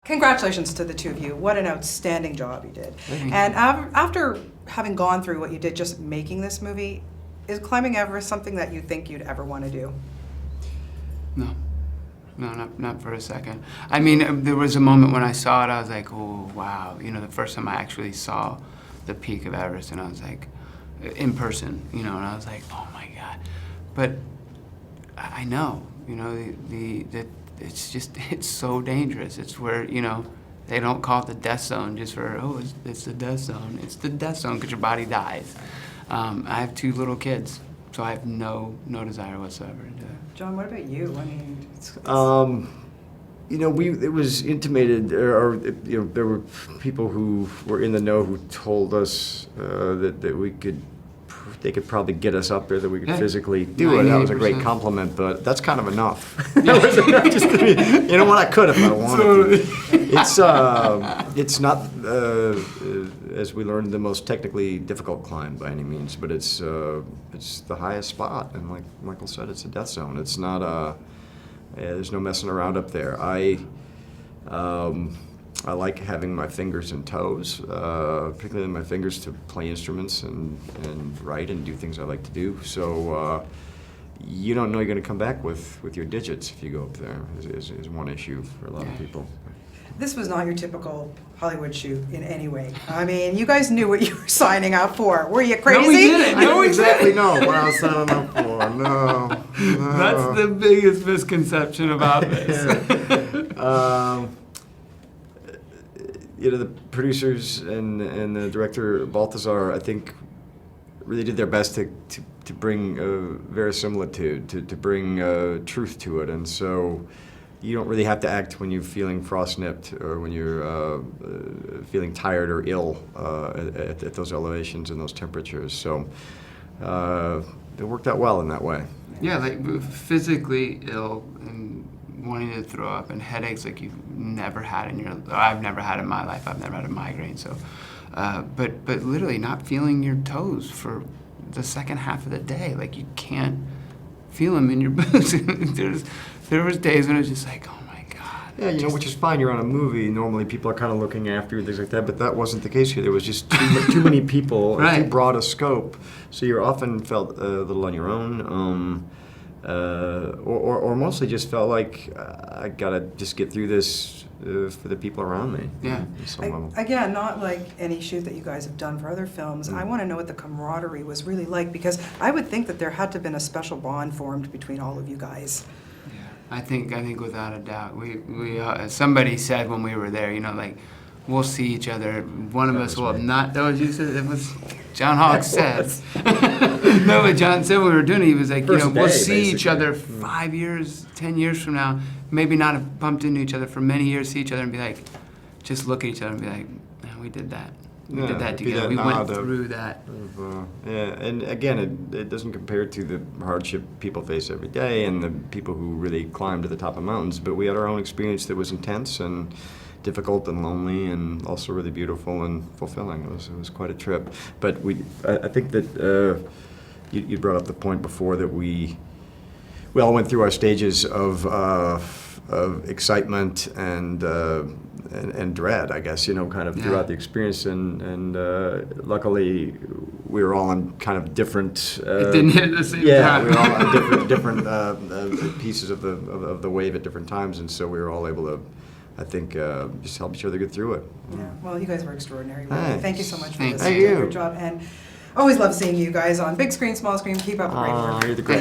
Congratulations to the two of you. What an outstanding job you did. And after having gone through what you did just making this movie, is climbing Everest something that you think you'd ever want to do? No. No, not for a second. I mean, there was a moment when I saw it, I was like, oh, wow. You know, the first time I actually saw the peak of Everest, and I was like, in person, you know, and I was like, oh my God. But I know, you know, it's so dangerous. It's where, you know, they don't call it the death zone just for, oh, it's the death zone. It's the death zone because your body dies. I have 2 little kids, so I have no desire whatsoever to do it. John, what about you? I mean, you know, it was intimated, or you know, there were people who were in the know who told us that we could. They could probably get us up there, that we could physically do it. That was a great compliment, but that's kind of enough. Just, you know what, I could if I wanted to. It's not, as we learned, the most technically difficult climb by any means, but it's the highest spot, and like Michael said, it's a death zone. It's not there's no messing around up there. I like having my fingers and toes, particularly my fingers to play instruments and write and do things I like to do. So you don't know you're going to come back with your digits if you go up there, is one issue for a lot of people. This was not your typical Hollywood shoot in any way. I mean, you guys knew what you were signing up for. Were you crazy? No, we didn't. I don't exactly know what I was signing up for. No. That's the biggest misconception about this. You know, the producers and the director, Balthazar, I think really did their best to bring verisimilitude, to bring truth to it. And so you don't really have to act when you're feeling frost-nipped or when you're feeling tired or ill at those elevations and those temperatures. So it worked out well in that way. Yeah, like physically ill and wanting to throw up and headaches like you've never had in your, I've never had in my life. I've never had a migraine. So, but literally not feeling your toes for the second half of the day. Like you can't feel them in your boots. There was days when it was just like, oh my God. Yeah, you know, which is fine. You're on a movie. Normally people are kind of looking after you and things like that, but that wasn't the case here. There was just too many people, right. Too broad a scope. So you often felt a little on your own. Or mostly just felt like I gotta just get through this for the people around me. Yeah. Again, not like any shoot that you guys have done for other films. I want to know what the camaraderie was really like, because I would think that there had to have been a special bond formed between all of you guys. Yeah, I think without a doubt, we somebody said when we were there, you know, like, we'll see each other. One of us will have not. That was you said. It was John Hawks said. No, but John said when we were doing it, he was like, you know, we'll see each other 5 years, 10 years from now. Maybe not have bumped into each other for many years. See each other and be like, just look at each other and be like, man, we did that. We did that together. We went through that. Yeah, and again, it doesn't compare to the hardship people face every day and the people who really climb to the top of mountains. But we had our own experience that was intense and difficult and lonely, and also really beautiful and fulfilling. It was quite a trip. But I think that you brought up the point before that we all went through our stages of excitement and dread, I guess, you know, kind of throughout the experience. And luckily, we were all on kind of different. It didn't hit at the same time. Yeah, we were all on different pieces of the wave at different times, and so we were all able to, I think, just help each other get through it. Yeah, well, you guys were extraordinary. Really. Thank you so much for this. Thank you. Great job. And always love seeing you guys on big screen, small screen. Keep up the great work. You're the great.